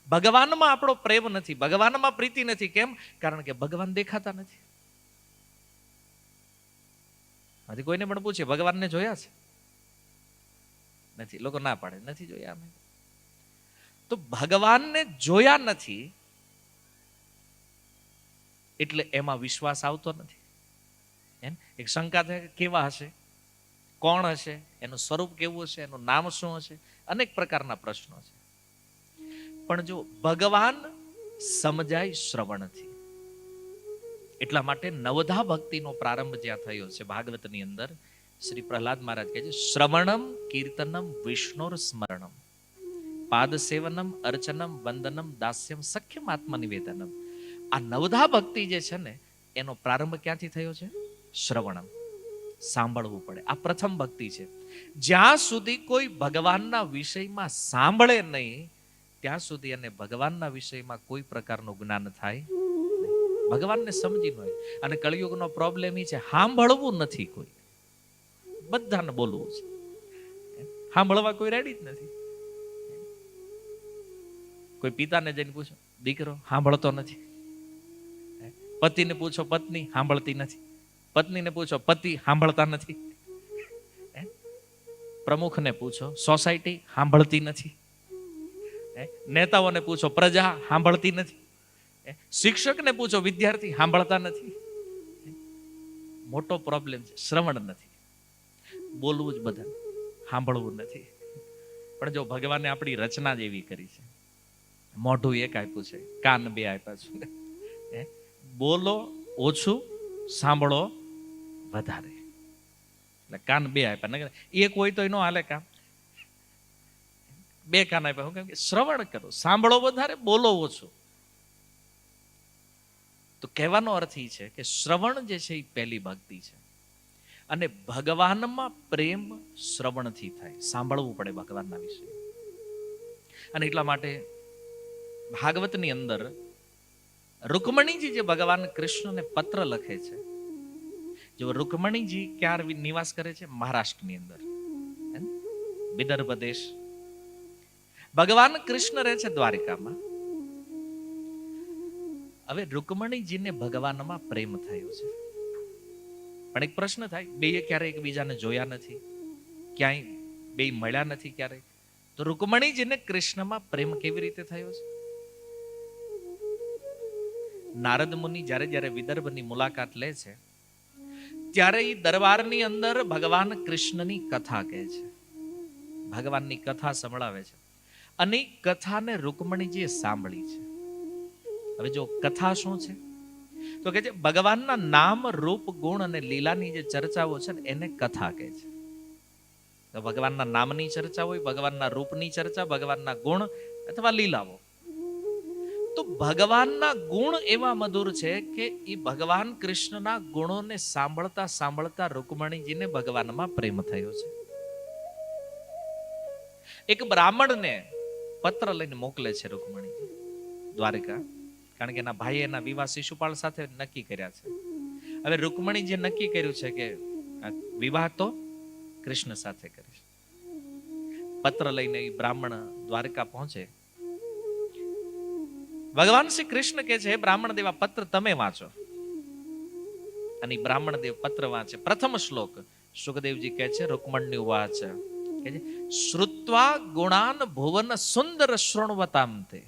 ભગવાનમાં આપણો પ્રેમ નથી, ભગવાનમાં પ્રીતિ નથી. કેમ? કારણ કે ભગવાન દેખાતા નથી. હજી કોઈને પણ પૂછે ભગવાનને જોયા છે? નથી. લોકો ના પાડે નથી જોયા અમે. તો ભગવાનને જોયા નથી એટલે એમાં વિશ્વાસ આવતો નથી. એક શંકા થાય કેવા હશે, કોણ હશે, એનું સ્વરૂપ કેવું હશે, એનું નામ શું હશે, અનેક પ્રકારના પ્રશ્નો છે. પણ જો ભગવાન સમજાય શ્રવણથી. એટલા માટે નવધા ભક્તિનો પ્રારંભ જ્યાં થયો છે ભાગવતની અંદર, શ્રી પ્રહલાદ મહારાજ કહે છે શ્રવણમ કીર્તનમ વિષ્ણુર સ્મરણમ પાદ સેવનમ અર્ચનમ વંદનમ દાસ્યમ સખ્યમ આત્મનિવેદનમ. આ નવધા ભક્તિ જે છે ને એનો પ્રારંભ ક્યાંથી થયો છે? શ્રવણમ. સાંભળવું પડે. આ પ્રથમ ભક્તિ છે. જ્યાં સુધી કોઈ ભગવાનના વિષયમાં સાંભળે નહીં ત્યાં સુધી એને ભગવાનના વિષયમાં કોઈ પ્રકારનું જ્ઞાન થાય. ભગવાનને સમજી ન હોય. અને કળિયુગનો પ્રોબ્લેમ એ છે સાંભળવું નથી કોઈ, બધાને બોલવું છે. સાંભળવા કોઈ રેડી જ નથી. કોઈ પિતાને જઈને પૂછો દીકરો સાંભળતો નથી, પતિને પૂછો પત્ની સાંભળતી નથી, પત્નીને પૂછો પતિ સાંભળતા નથી, પ્રમુખને પૂછો સોસાયટી સાંભળતી નથી, નેતાઓને પૂછો પ્રજા સાંભળતી નથી, શિક્ષકને પૂછો વિદ્યાર્થી સાંભળતા નથી. મોટો પ્રોબ્લેમ છે શ્રવણ નથી. બોલવું જ બધા, સાંભળવું નથી. પણ જો ભગવાને આપણી રચના જ એવી કરી છે, મોઢું એક આપ્યું છે, કાન બે આપ્યા છે. બોલો ઓછું, સાંભળો વધારે. એટલે કાન બે આપ્યા. એક હોય તો એનો હાલે કામ. બે કાન આપ્યા. હું કેમ કે શ્રવણ કરો, સાંભળો વધારે, બોલો ઓછું. તો કહેવાનો અર્થ એ છે કે શ્રવણ જે છે એ પહેલી ભક્તિ છે. અને ભગવાનમાં પ્રેમ શ્રવણથી થાય. સાંભળવું પડે ભગવાનના વિશે. અને એટલા માટે ભાગવતની અંદર રૂકમણીજી જે ભગવાન કૃષ્ણને પત્ર લખે છે, જો રૂકમણીજી ક્યાં નિવાસ કરે છે? મહારાષ્ટ્રની અંદર, વિદર્ભ દેશ. ભગવાન કૃષ્ણ રહે છે દ્વારિકામાં. હવે રૂકમણીજીને ભગવાનમાં પ્રેમ થયો છે. પણ એક પ્રશ્ન થાય, બે ક્યારે એકબીજાને જોયા નથી, ક્યાંય બે મળ્યા નથી ક્યારેય. તો રૂકમણીજીને કૃષ્ણમાં પ્રેમ કેવી રીતે થયો છે? નારદ મુનિ જ્યારે જ્યારે વિદર્ભની મુલાકાત લે છે ત્યારે એ દરબારની અંદર ભગવાન કૃષ્ણની કથા કહે છે, ભગવાનની કથા સંભળાવે છે. અને કથાને રૂકમણીજીએ સાંભળી છે. હવે જો કથા શું છે તો કે છે ભગવાનના નામ રૂપ ગુણ અને લીલાની જે ચર્ચાઓ છે ને એને કથા કહે છે. તો ભગવાનના નામની ચર્ચા હોય, ભગવાનના રૂપની ચર્ચા, ભગવાનના ગુણ અથવા લીલાઓ. તો ભગવાનના ગુણ એવા મધુર છે કે એ ભગવાન કૃષ્ણના ગુણોને સાંભળતા સાંભળતા રૂકમણીજીને ભગવાનમાં પ્રેમ થયો છે. એક બ્રાહ્મણને પત્ર લઈને મોકલે છે રૂકમણીજી દ્વારિકા, કારણ કે એના ભાઈએ એના વિવાહ શિશુપાળ સાથે નક્કી કર્યા છે. હવે રૂકમણીજીએ નક્કી કર્યું છે કે વિવાહ તો કૃષ્ણ સાથે કરીશ. પત્ર લઈને એ બ્રાહ્મણ દ્વારકા પહોંચે. ભગવાન શ્રી કૃષ્ણ કહે છે, હે બ્રાહ્મણ દેવ આ પત્ર તમે વાંચો. અને બ્રાહ્મણ દેવ પત્ર વાંચે. પ્રથમ શ્લોક સુખદેવજી કહે છે રૂકમણ્ય વાચ કે છે શ્રુત્વા ગુણાન ભુવન સુંદર શૃણવતામ તે.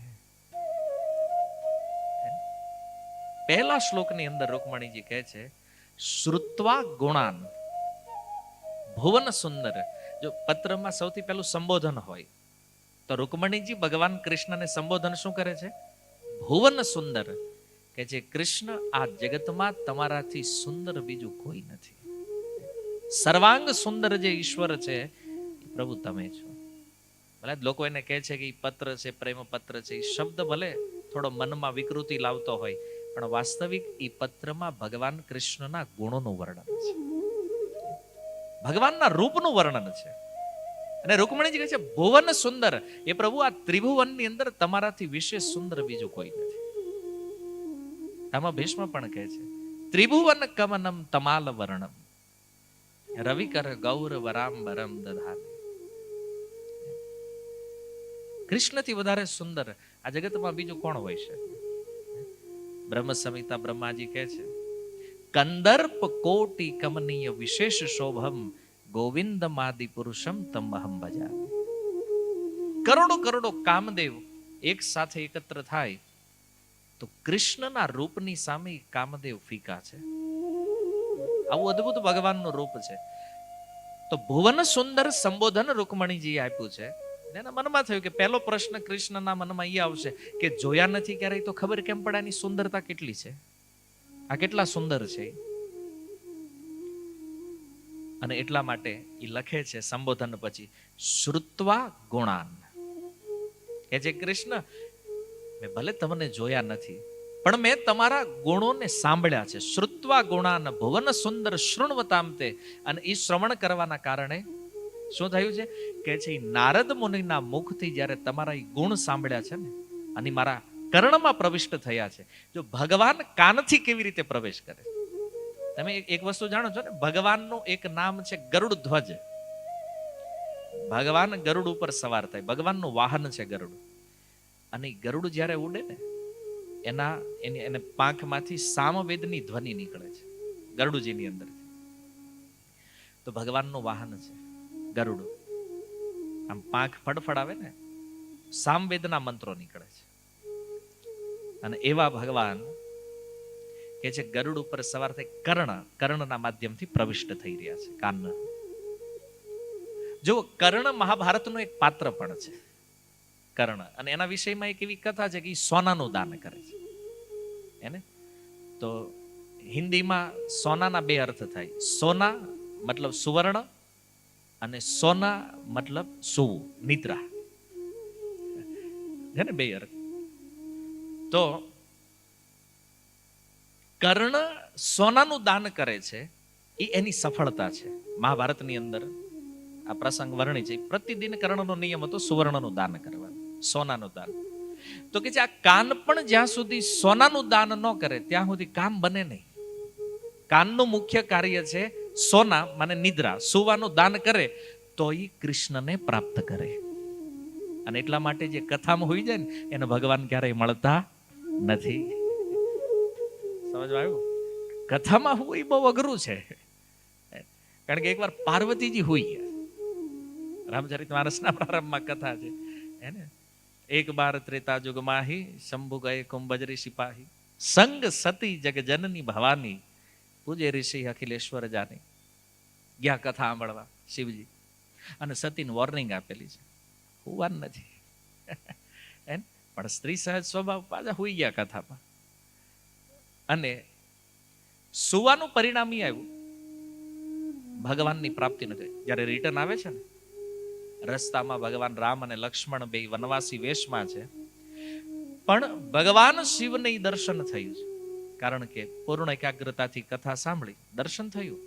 પહેલા શ્લોકની અંદર રૂકમણીજી કહે છે શ્રુત્વા ગુણાન ભુવન સુંદર. જો પત્રમાં સૌથી પહેલું સંબોધન હોય તો રૂકમણીજી ભગવાન કૃષ્ણને સંબોધન શું કરે છે? ભુવન સુંદર. કે જે કૃષ્ણ આ જગતમાં તમારાથી સુંદર બીજું કોઈ નથી. સર્વાંગ સુંદર જે ઈશ્વર છે પ્રભુ તમે છો. ભલે લોકો એને કહે છે કે એ પત્ર છે, પ્રેમ પત્ર છે, એ શબ્દ ભલે થોડો મનમાં વિકૃતિ લાવતો હોય પણ વાસ્તવિક એ પત્રમાં ભગવાન કૃષ્ણના ગુણોનું વર્ણન છે, ભગવાનના રૂપનું વર્ણન છે. અને રૂકમણીજી કહે છે ભુવન સુંદર. એ પ્રભુ આ ત્રિભુવનની અંદર તમારાથી વિશેષ સુંદર બીજું કોઈ નથી. આમાં ભીષ્મ પણ કહે છે ત્રિભુવન કમનમ તમાલ વર્ણમ રવિકર ગૌર વરામ વરમ દધાને. કૃષ્ણથી વધારે સુંદર આ જગતમાં બીજું કોણ હોય છે? બ્રહ્મ સંહિતા બ્રહ્માજી કહે છે, કંદર્પ કોટી કમનીય વિશેષ શોભમ ગોવિંદમાદિ પુરુષમ તમ અહમ ભજામિ. કરોડો કરોડો કામદેવ એક સાથે એકત્ર થાય તો કૃષ્ણના રૂપની સામે કામદેવ ફીકા છે. આવું અદ્ભુત ભગવાનનું રૂપ છે. તો ભુવન સુંદર સંબોધન રૂકમણીજીએ આપ્યું છે. એના મનમાં થયું કે પહેલો પ્રશ્ન કૃષ્ણના મનમાં એ આવશે કે જોયા નથી ક્યારેય તો ખબર કેમ પડે આની સુંદરતા કેટલી છે, આ કેટલા સુંદર છે. અને એટલા માટે એ લખે છે સંબોધન પછી, શ્રુત્વા ગુણાન, કે જે કૃષ્ણ મેં ભલે તમને જોયા નથી પણ મેં તમારા ગુણોને સાંભળ્યા છે. શ્રુત્વા ગુણાન ભુવન સુંદર શૃણવતામ તે. અને એ શ્રવણ કરવાના કારણે શું થયું છે કે છે નારદ મુનિના મુખથી જ્યારે તમારા એ ગુણ સાંભળ્યા છે ને અને મારા કર્ણમાં પ્રવિષ્ટ થયા છે. જો ભગવાન કાનથી કેવી રીતે પ્રવેશ કરે, તમે એક વસ્તુ જાણો છો ને, ભગવાનનું એક નામ છે ગરુડ ધ્વજ. ભગવાન ગરુડ ઉપર સવાર થાય, ભગવાનનું વાહન છે ગરુડ. અને ગરુડ જ્યારે ઉડે ને એને પાંખમાંથી સામવેદની ધ્વનિ નીકળે છે ગરુડજીની અંદર. તો ભગવાનનું વાહન છે ગરુડ. આમ પાંખ ફડફડાવે ને સામવેદના મંત્રો નીકળે છે. અને એવા ભગવાન કે છે ગરુડ ઉપર સવાર થઈ કર્ણના માધ્યમથી પ્રવિષ્ટ થઈ રહ્યા છે કાન. જો કર્ણ મહાભારતનું એક પાત્ર પણ છે કર્ણ, અને એના વિષયમાં એક એવી કથા છે કે એ સોનાનું દાન કરે છે એને. તો હિન્દીમાં સોનાના બે અર્થ થાય, સોના મતલબ સુવર્ણ અને સોના મતલબ સુવું, નિદ્રા, છે ને બે અર્થ. તો કર્ણ સોનાનું દાન કરે છે, એ એની સફળતા છે. મહાભારતની અંદર આ પ્રસંગ વર્ણિ છે. પ્રતિદિન કર્ણનો નિયમ હતો સુવર્ણનું દાન કરવાનું, સોનાનું દાન. તો કે આ કાન પણ જ્યાં સુધી સોનાનું દાન ન કરે ત્યાં સુધી કામ બને નહીં. કાનનું મુખ્ય કાર્ય છે સોના મને નિદ્રા, સુવાનું દાન કરે તો એ કૃષ્ણને પ્રાપ્ત કરે. અને એટલા માટે જે કથામાં હોઈ જાય ને એને ભગવાન ક્યારેય મળતા નથી. સમજવા આવ્યું? કથામાં હું એ બહુ અઘરું છે. કારણ કે એકવાર પાર્વતીજી હોઈ ગયા, રામચરિતમાનસના પ્રારંભમાં કથા છે એને, એક બાર ત્રેતા યુગ માહી શંભુ ગયે કુંભજરી સિપાહી સંગ સતી જગ જનની ભવાની પૂજે ઋષિ અખિલેશ્વર જાની. ગયા કથા સાંભળવા શિવજી, અને સતીને વોર્નિંગ આપેલી છે હોવાનું નથી. પણ સ્ત્રી સહજ સ્વભાવ પાછા હોઈ ગયા કથામાં. અને સુવાનું પરિણામ એ આવ્યું ભગવાનની પ્રાપ્તિ નથી. જ્યારે રિટર્ન આવે છે ને રસ્તામાં ભગવાન રામ અને લક્ષ્મણ બે વનવાસી વેશમાં છે, પણ ભગવાન શિવને દર્શન થયું છે. કારણ કે પૂર્ણ એકાગ્રતાથી કથા સાંભળી દર્શન થયું.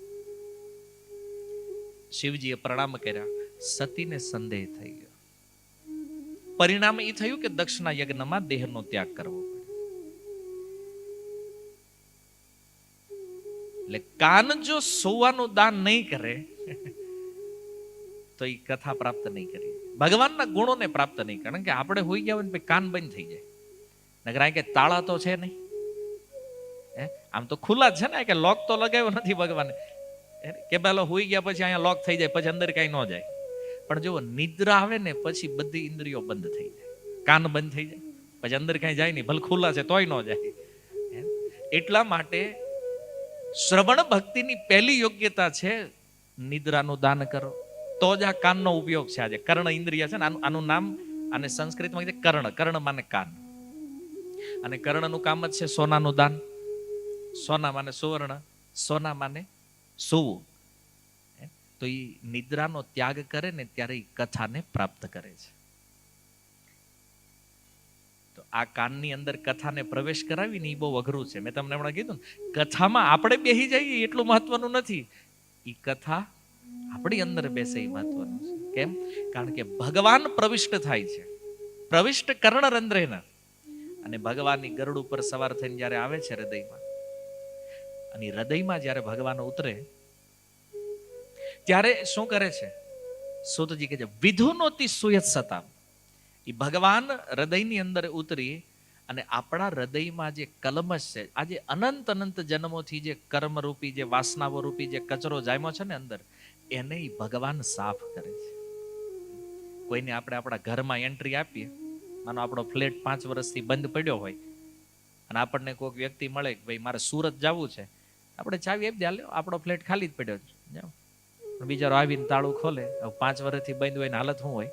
શિવજીએ પ્રણામ કર્યા, સતીને સંદેહ થઈ ગયો. પરિણામ એ થયું કે દક્ષના યજ્ઞમાં દેહનો ત્યાગ કરવો પડે. એટલે કાન જો સોવાનું દાન નહીં કરે તો એ કથા પ્રાપ્ત નહીં કરી, ભગવાનના ગુણોને પ્રાપ્ત નહીં. કારણ કે આપણે હોઈ ગયા હોય ને કાન બંધ થઈ જાય. નગર કે તાળા તો છે નહીં, આમ તો ખુલ્લા જ છે ને, કે લોક તો લગાવ્યો નથી ભગવાને. કે પેલો હોઈ ગયા પછી અહીંયા લોક થઈ જાય, પછી અંદર કઈ ન જાય. પણ જો નિદ્રા આવે ને પછી બધી ઇન્દ્રિયો બંધ થઈ જાય, કાન બંધ થઈ જાય, પછી અંદર કઈ જાય નહીં, ભલે ખુલ્લા છે તોય ન જાય. એટલા માટે શ્રવણ ભક્તિની પહેલી યોગ્યતા છે નિદ્રાનું દાન કરો, તો જ આ કાનનો ઉપયોગ છે. આજે કર્ણ ઇન્દ્રિય છે ને, આનું નામ અને સંસ્કૃતમાં છે કર્ણ. કર્ણ માને કાન, અને કર્ણનું કામ જ છે સોનાનું દાન. સોના માને સુવર્ણ, સોના માને સુવું. તો એ નિદ્રાનો ત્યાગ કરે ને ત્યારે એ કથાને પ્રાપ્ત કરે છે. તો આ કાનની અંદર કથાને પ્રવેશ કરાવી ને એ બહુ અઘરું છે. મેં તમને હમણાં કીધું ને, કથામાં આપણે બેસી જઈએ એટલું મહત્વનું નથી, એ કથા આપણી અંદર બેસે એ મહત્વનું છે. કેમ? કારણ કે ભગવાન પ્રવિષ્ટ થાય છે, પ્રવિષ્ટ કર્ણરંધ્રેના. અને ભગવાનની ગરુડ ઉપર સવાર થઈને જ્યારે આવે છે હૃદયમાં, અને હૃદયમાં જ્યારે ભગવાન ઉતરે ત્યારે શું કરે છે? સૂતજી કહે છે વિધુનોતિ સુયત સતામ, એ ભગવાન હૃદયની અંદર ઉતરી અને આપણા હૃદયમાં જે કલમશ છે, આજે અનંત અનંત જન્મોથી જે કર્મરૂપી, જે વાસનાઓ રૂપી જે કચરો જામ્યો છે ને અંદર, એને ઈ ભગવાન સાફ કરે છે. કોઈને આપણે આપણા ઘરમાં એન્ટ્રી આપીએ, માનો આપણો ફ્લેટ 5 વર્ષથી બંધ પડ્યો હોય અને આપણને કોઈક વ્યક્તિ મળે કે ભાઈ મારે સુરત જવું છે, આપણે ચાવી આપી દે, હાલો આપણો ફ્લેટ ખાલી જ પડ્યો છે, જાઓ. બિચારો આવીને તાળું ખોલે, 5 વર્ષથી બંધ હોય ને હાલત શું હોય?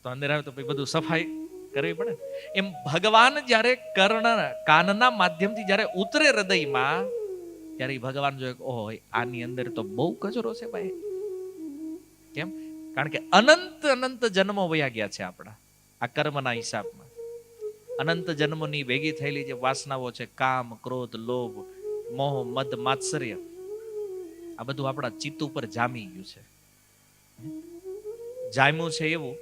તો અંદર આવે તો બધું સફાઈ કરવી પડે. એમ ભગવાન જ્યારે કાનના માધ્યમથી જ્યારે ઉતરે હૃદયમાં, ત્યારે ભગવાન જોયે ઓહો આની અંદર તો બહુ કચરો છે ભાઈ. કેમ? કારણ કે અનંત અનંત જન્મો વયા ગયા છે આપણા આ કર્મના હિસાબમાં. અનંત જન્મોની ભેગી થયેલી જે વાસનાઓ છે, કામ, ક્રોધ, લોભ, મોહ, મદ, માત્સર્ય, આ બધું આપણા ચિત્ત ઉપર જામી ગયું છે. જામ્યું છે એવું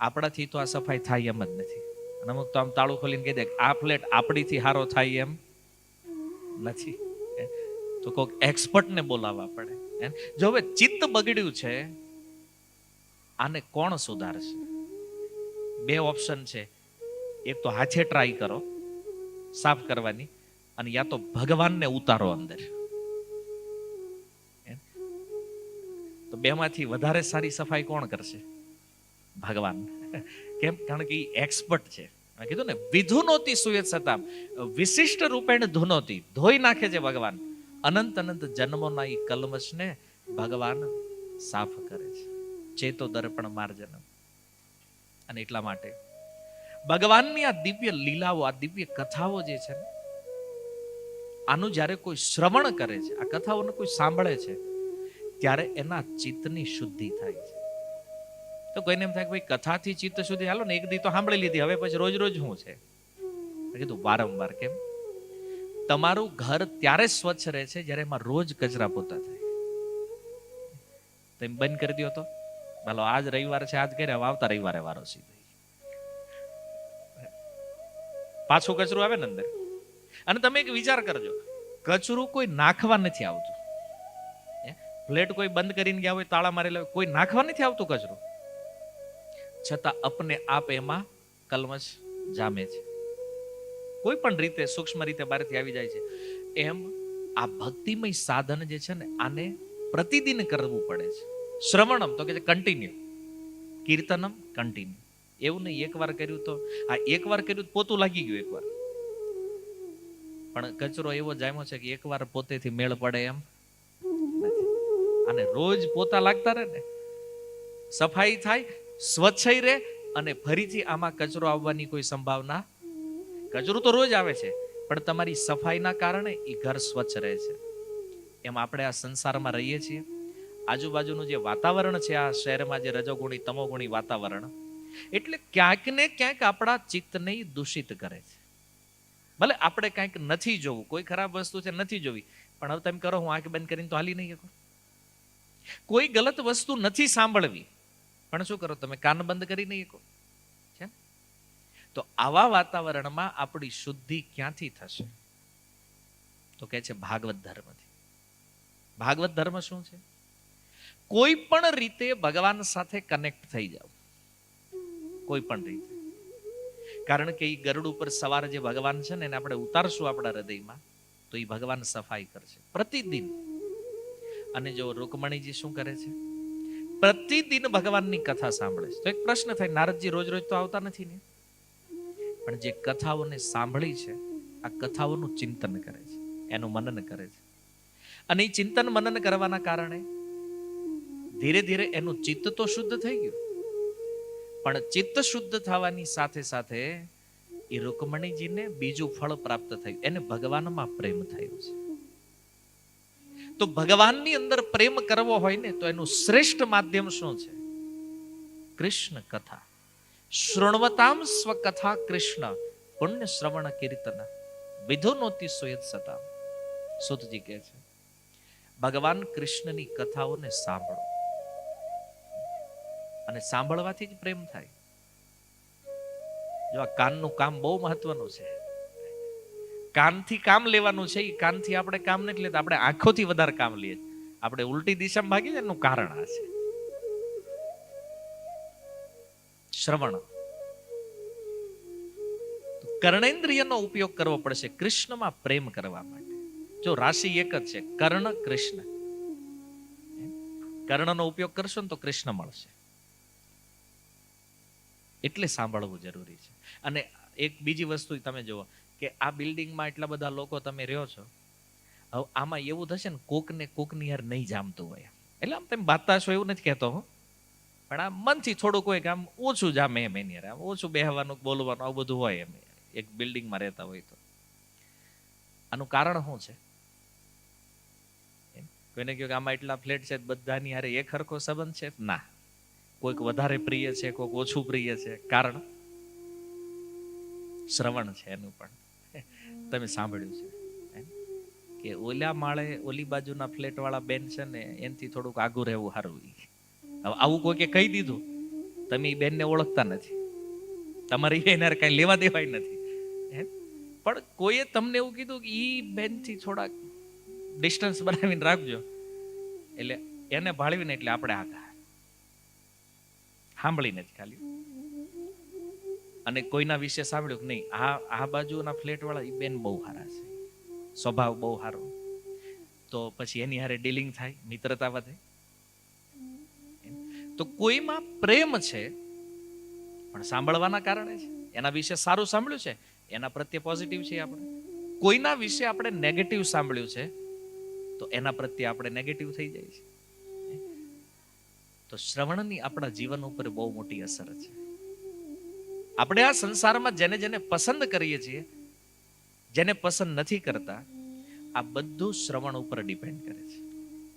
આપણાથી તો આ સફાઈ થાય એમ જ નથી. અને અમુક તો આમ તાળું ખોલીને કહી દે આ ફ્લેટ આપણીથી હારો થાય એમ નથી. તો કોઈક એક્સપર્ટને બોલાવવા પડે. જો હવે ચિત્ત બગડ્યું છે, આને કોણ સુધારશે? 2 ઓપ્શન છે. એક તો હાથે ટ્રાય કરો સાફ કરવાની, અને યા તો ભગવાનને ઉતારો અંદર. તો 2માંથી વધારે સારી સફાઈ કોણ કરશે? ભગવાન. કેમ? કારણ કે એ એક્સપર્ટ છે. મેં કીધું ને, વિધુનોતી સુયત સતામ, વિશિષ્ટ રૂપેણ ધુનોતી, ધોઈ નાખે છે ભગવાન. અનંત અનંત જન્મોના એ કલ્મશને ભગવાન સાફ કરે છે. ચેતો દર્પણ માર્જનમ. અને એટલા માટે ભગવાનની આ દિવ્ય લીલાઓ, આ દિવ્ય કથાઓ જે છે, આનું જ્યારે કોઈ શ્રવણ કરે છે, આ કથાઓને કોઈ સાંભળે છે, ત્યારે એના ચિત્તની શુદ્ધિ થાય છે. તો કોઈને એમ થાય કે ભાઈ કથાથી ચિત્ત શુદ્ધિ, હાલો ને એક દી તો સાંભળી લીધી, હવે પછી રોજ રોજ શું છે? કીધું વારંવાર. કેમ? તમારું ઘર ત્યારે સ્વચ્છ રહે છે જ્યારે એમાં રોજ કચરા પોતા થાય. તમે બંધ કરી દો તો ભલો આજ રવિવાર છે, આજ કર્યા, આવતા રવિવારે વારો સીધો પાછું કચરું આવે ને અંદર. અને તમે એક વિચાર કરજો, કચરું કોઈ નાખવા નથી આવતું. ફ્લેટ કોઈ બંધ કરીને ગયા હોય, તાળા મારેલા હોય, કોઈ નાખવા નથી આવતું કચરું, છતાં અપને આપ એમાં કલ્મશ જામે છે. કોઈ પણ રીતે સૂક્ષ્મ રીતે બહારથી આવી જાય છે. એમ આ ભક્તિમય સાધન જે છે ને, આને પ્રતિદિન કરવું પડે છે. શ્રવણમ તો કે છે કન્ટિન્યુ, કીર્તનમ કન્ટિન્યુ. એવું નહીં એકવાર કર્યું તો આ એકવાર કર્યું પોતું લાગી ગયું એકવાર, પણ કચરો એવો જામ્યો છે કે એકવાર પોતેથી મેળ પડે એમ નથી. અને રોજ પોતા લાગતા રહે ને, સફાઈ થાય, સ્વચ્છ રહે, અને ફરીથી આમાં કચરો આવવાની કોઈ સંભાવના. કચરો તો રોજ આવે છે, પણ તમારી સફાઈના કારણે એ ઘર સ્વચ્છ રહે છે. એમ આપણે આ સંસારમાં રહીએ છીએ, આજુબાજુનું જે વાતાવરણ છે, આ શહેરમાં જે રજોગુણી તમોગુણી વાતાવરણ, એટલે ક્યાંક ને ક્યાંક આપણા ચિત્તને દૂષિત કરે છે. ભલે આપણે કાંઈક નથી જોવું, કોઈ ખરાબ વસ્તુ છે નથી જોવી, પણ હવે તમે કરો, હું આંખ બંધ કરીને તો હાલી નહીં શકો. કોઈ ગલત વસ્તુ નથી સાંભળવી, પણ શું કરો તમે? કાન બંધ કરી નહીં શકો. તો આવા વાતાવરણમાં આપણી શુદ્ધિ ક્યાંથી થશે? તો કે છે ભાગવત ધર્મથી. ભાગવત ધર્મ શું છે? કોઈ પણ રીતે ભગવાન સાથે કનેક્ટ થઈ જાવ, કોઈ પણ રીતે. કારણ કે એ ગરુડ ઉપર સવાર જે ભગવાન છે ને, એને આપણે ઉતારશું આપણા હૃદયમાં, તો એ ભગવાન સફાઈ કરશે પ્રતિદિન. અને જો રૂકમણીજી શું કરે છે? પ્રતિદિન ભગવાનની કથા સાંભળે છે. તો એક પ્રશ્ન થાય, નારદજી રોજ રોજ તો આવતા નથી ને, પણ જે કથાઓને સાંભળી છે, આ કથાઓનું ચિંતન કરે છે, એનું મનન કરે છે. અને એ ચિંતન મનન કરવાના કારણે ધીરે ધીરે એનું ચિત્ત તો શુદ્ધ થઈ ગયું, પણ ચિત્ત શુદ્ધ થવાની સાથે સાથે એ રૂકમણીજીને બીજું ફળ પ્રાપ્ત થયું, એને ભગવાનમાં પ્રેમ થયો છે. તો ભગવાનની અંદર પ્રેમ કરવો હોય ને, તો એનું શ્રેષ્ઠ માધ્યમ શું છે? કૃષ્ણ કથા. શૃણવતામ સ્વકથા કૃષ્ણ પુણ્ય શ્રવણ કીર્તન વિધુનોતી સુયત સતામ. સુતજી કહે છે, ભગવાન કૃષ્ણની કથાઓને સાંભળો, અને સાંભળવાથી જ પ્રેમ થાય. જો આ કાનનું કામ બહુ મહત્વનું છે. કાનથી કામ લેવાનું છે. એ કાનથી આપણે કામ નથી લેતા, આપણે આંખોથી વધારે કામ લઈએ. આપણે ઉલટી દિશામાં ભાગીએ, એનું કારણ આ છે. શ્રવણ. કર્ણેન્દ્રિયનો ઉપયોગ કરવો પડશે કૃષ્ણમાં પ્રેમ કરવા માટે. જો રાશિ એક જ છે, કર્ણ કૃષ્ણ. કર્ણનો ઉપયોગ કરશો ને તો કૃષ્ણ મળશે. એટલે સાંભળવું જરૂરી છે. અને એક બીજી વસ્તુ તમે જુઓ કે આ બિલ્ડિંગમાં એટલા બધા લોકો તમે રહ્યો છો, હવે આમાં એવું થશે ને કોકની યાર નહીં જામતું હોય, એટલે આમ તમે બાતા છો એવું નથી કહેતો હું, પણ આ મનથી થોડુંક હોય કે આમ ઓછું જામે એમ એની યાર, આમ ઓછું બેહવાનું બોલવાનું આવું બધું હોય એમ એક બિલ્ડિંગમાં રહેતા હોય તો. આનું કારણ શું છે? કોઈને કહ્યું કે આમાં એટલા ફ્લેટ છે બધાની હારે એક હરખો સંબંધ છે? ના, કોઈક વધારે પ્રિય છે, કોઈક ઓછું પ્રિય છે. કારણ શ્રવણ છે એનું. પણ તમે સાંભળ્યું છે કે ઓલા માળે ઓલી બાજુના ફ્લેટ વાળા બેન છે ને એનાથી થોડુંક આગું રહેવું સારું. હવે આવું કોઈકે કહી દીધું, તમે એ બેનને ઓળખતા નથી, તમારે એના કઈ લેવા દેવાય નથી, પણ કોઈએ તમને એવું કીધું કે ઈ બેનથી થોડાક ડિસ્ટન્સ બનાવીને રાખજો, એટલે એને ભાળવીને એટલે આપણે આગળ સાંભળીને જ ખાલી. અને કોઈના વિશે સાંભળ્યું કે નહીં આ બાજુના ફ્લેટ વાળા એ બેન બહુ સારા છે, સ્વભાવ બહુ સારો, તો પછી એની હારે ડીલિંગ થાય, મિત્રતા વધે. તો કોઈમાં પ્રેમ છે પણ સાંભળવાના કારણે છે, એના વિશે સારું સાંભળ્યું છે એના પ્રત્યે પોઝિટિવ છે આપણે. કોઈના વિશે આપણે નેગેટિવ સાંભળ્યું છે તો એના પ્રત્યે આપણે નેગેટિવ થઈ જાય છે. તો શ્રવણની આપણા જીવન ઉપર બહુ મોટી અસર છે. આપણે આ સંસારમાં જેને જેને પસંદ કરીએ છીએ, જેને પસંદ નથી કરતા, આ બધું શ્રવણ ઉપર ડિપેન્ડ કરે છે.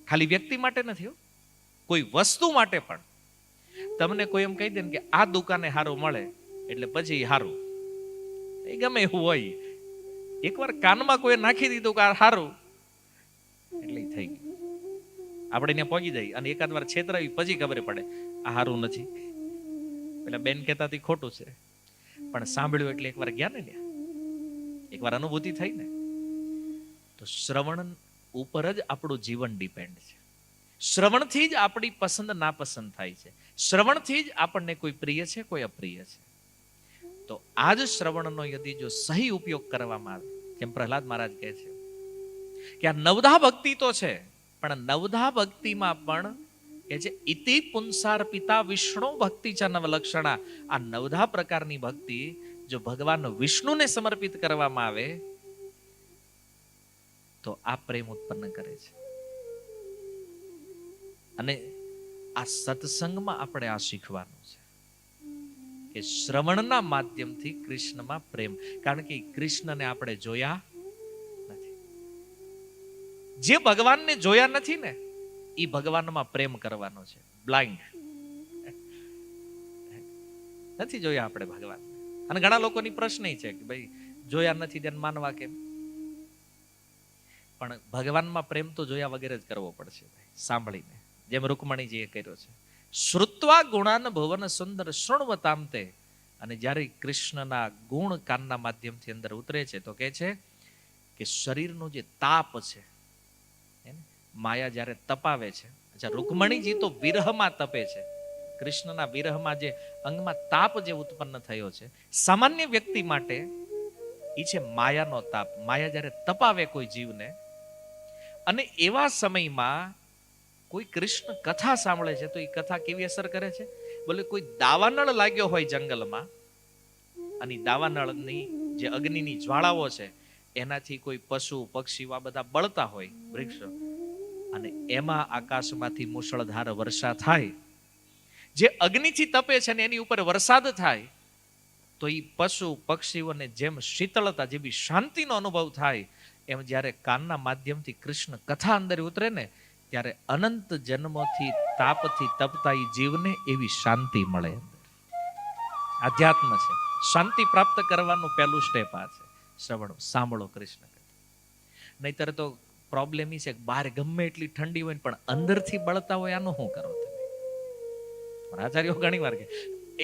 ખાલી વ્યક્તિ માટે નથી હો, કોઈ વસ્તુ માટે પણ. તમને કોઈ એમ કહી દે ને કે આ દુકાને સારું મળે એટલે પછી સારું, એ ગમે એવું હોય, એકવાર કાનમાં કોઈ નાખી દીધું કે આ સારું એટલે થઈ ગયું. આપણે ત્યાં પહોંચી જાય અને એકાદ વાર છેતરાવી પછી ખબર પડે આ સારું નથી, પેલા બેન કહેતાથી ખોટું છે, પણ સાંભળ્યું એટલે એકવાર ગયા ને, એકવાર અનુભૂતિ થઈ ને. તો શ્રવણ ઉપર જ આપણું જીવન ડિપેન્ડ છે. શ્રવણથી જ આપણી પસંદ નાપસંદ થાય છે. શ્રવણથી જ આપણને કોઈ પ્રિય છે, કોઈ અપ્રિય છે. તો આ જ શ્રવણનો યદિ જો સહી ઉપયોગ કરવામાં આવે, જેમ પ્રહલાદ મહારાજ કહે છે કે આ નવધા ભક્તિ તો છે, પણ નવધા ભક્તિમાં પણ કે જે ઇતિ પુંસાર પિતા વિષ્ણુ ભક્તિ છે નવલક્ષણા, આ નવધા પ્રકારની ભક્તિ જો ભગવાન વિષ્ણુને સમર્પિત કરવામાં આવે તો આ પ્રેમ ઉત્પન્ન કરે છે. અને આ સત્સંગમાં આપણે આ શીખવાનું છે કે શ્રવણના માધ્યમથી કૃષ્ણમાં પ્રેમ, કારણ કે કૃષ્ણને આપણે જોયા નથી. જે ભગવાનને જોયા નથી ને એ ભગવાનમાં પ્રેમ કરવાનો છે. બ્લાઇન્ડ નથી જોયા આપણે ભગવાન. અને ઘણા લોકોની પ્રશ્ન છે કે ભાઈ જોયા નથી તેને માનવા કેમ? પણ ભગવાનમાં પ્રેમ તો જોયા વગેરે જ કરવો પડશે, સાંભળીને, જેમ રૂકમણીજીએ કર્યો છે. શ્રુત્વા ગુણાન ભુવન સુંદર શૃણવતાંતે. અને જ્યારે કૃષ્ણના ગુણ કાનના માધ્યમથી અંદર ઉતરે છે તો કહે છે કે શરીરનો જે તાપ છે, માયા જ્યારે તપાવે છે, રૂકમણીજી તો વિરહમાં તપે છે, કૃષ્ણના વિરહમાં જે અંગમાં તાપ જે ઉત્પન્ન થયો છે, સામાન્ય વ્યક્તિ માટે એ છે માયાનો તાપ. માયા જ્યારે તપાવે કોઈ જીવને, અને એવા સમયમાં કોઈ કૃષ્ણ કથા સાંભળે છે તો એ કથા કેવી અસર કરે છે? બોલે કોઈ દાવાનળ લાગ્યો હોય જંગલમાં, અને દાવાનળની જે અગ્નિની જ્વાળાઓ છે એનાથી કોઈ પશુ પક્ષીઓ આ બધા બળતા હોય વૃક્ષો, અને એમાં આકાશમાંથી મુશળધાર વર્ષા થાય, જે અગ્નિથી તપે છે ને એની ઉપર વરસાદ થાય, તો એ પશુ પક્ષીઓને જેમ શીતળતા, જેવી શાંતિનો અનુભવ થાય, એમ જ્યારે કાનના માધ્યમથી કૃષ્ણ કથા અંદર ઉતરે ને ત્યારે અનંત જન્મોથી તાપથી તપતા એ જીવને એવી શાંતિ મળે. આધ્યાત્મ છે, શાંતિ પ્રાપ્ત કરવાનું પહેલું સ્ટેપ આ છે. શ્રવણ, સાંભળો કૃષ્ણ કથા. નહીતર તો પ્રોબ્લેમ એ છે કે બહાર ગમે એટલી ઠંડી હોય પણ અંદરથી બળતા હોય, આનું શું કરો તમે? આચાર્યો ઘણી વાર કે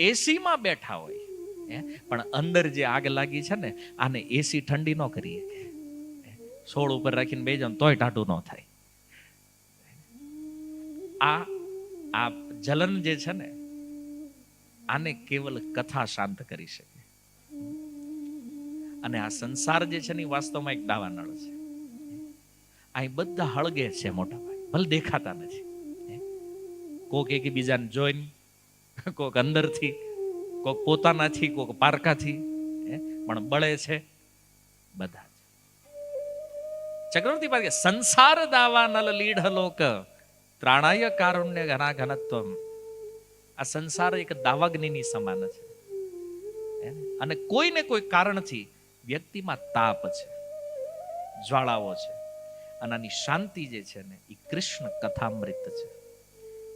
એસીમાં બેઠા હોય પણ અંદર જે આગ લાગી છે ને આને એસી ઠંડી ન કરીએ, છોડ ઉપર રાખીને બે જાવ તોય ટાટું ન થાય. આ જલન જે છે ને આને કેવલ કથા શાંત કરી શકે. અને આ સંસાર જે છે ને એ વાસ્તવમાં એક દાવાનળ છે. અહીં બધા હળગે છે મોટા ભાઈ, ભલે દેખાતા નથી. કોક એકબીજાને જોઈને, કોક અંદરથી, કોક પોતાનાથી, કોક પારકાથી, પણ બળે છે બધા. ચક્રવર્તી પાસે સંસાર દાવા નલ લીઢ લોક ત્રાણાય કારુણ્ય ઘના ઘનત્વમ. આ સંસાર એક દાવાગ્નિની સમાન છે. અને કોઈને કોઈ કારણથી વ્યક્તિમાં તાપ છે, જ્વાળાઓ છે. અને આની શાંતિ જે છે ને એ કૃષ્ણ કથામૃત છે.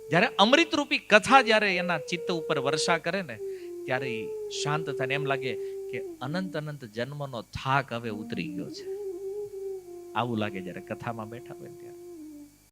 જ્યારે અમૃત રૂપી કથા જ્યારે એના ચિત્ત ઉપર વર્ષા કરે ને ત્યારે એ શાંત થાય. એમ લાગે કે અનંત અનંત જન્મનો થાક હવે ઉતરી ગયો છે. આવું લાગે જ્યારે કથામાં બેઠા હોય ત્યારે.